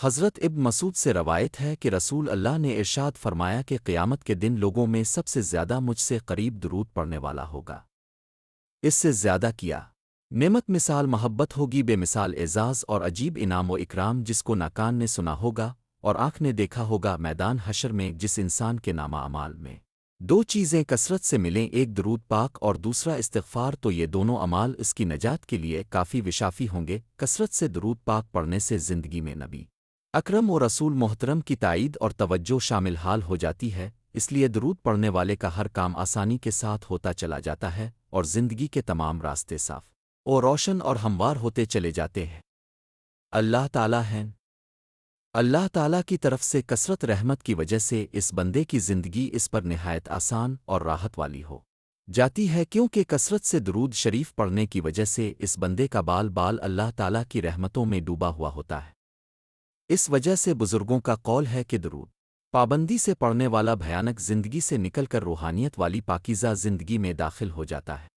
حضرت ابن مسعود سے روایت ہے کہ رسول اللہ نے ارشاد فرمایا کہ قیامت کے دن لوگوں میں سب سے زیادہ مجھ سے قریب درود پڑھنے والا ہوگا۔ اس سے زیادہ کیا نعمت مثال محبت ہوگی بے مثال اعزاز اور عجیب انعام و اکرام جس کو نہ کان نے سنا ہوگا اور آنکھ نے دیکھا ہوگا میدان حشر میں جس انسان کے نامہ اعمال میں دو چیزیں کثرت سے ملیں، ایک درود پاک اور دوسرا استغفار، تو یہ دونوں اعمال اس کی نجات کے لیے کافی وشافی ہوں گے۔ کثرت سے درود پاک پڑھنے سے زندگی میں نبی اکرم و رسول محترم کی تائید اور توجہ شامل حال ہو جاتی ہے، اس لیے درود پڑھنے والے کا ہر کام آسانی کے ساتھ ہوتا چلا جاتا ہے اور زندگی کے تمام راستے صاف اور روشن اور ہموار ہوتے چلے جاتے ہیں۔ اللہ تعالیٰ ہیں اللہ تعالیٰ کی طرف سے کثرت رحمت کی وجہ سے اس بندے کی زندگی اس پر نہایت آسان اور راحت والی ہو جاتی ہے، کیونکہ کثرت سے درود شریف پڑھنے کی وجہ سے اس بندے کا بال بال اللہ تعالیٰ کی رحمتوں میں ڈوبا ہوا ہوتا ہے۔ اس وجہ سے بزرگوں کا قول ہے کہ درود پابندی سے پڑھنے والا بھیانک زندگی سے نکل کر روحانیت والی پاکیزہ زندگی میں داخل ہو جاتا ہے۔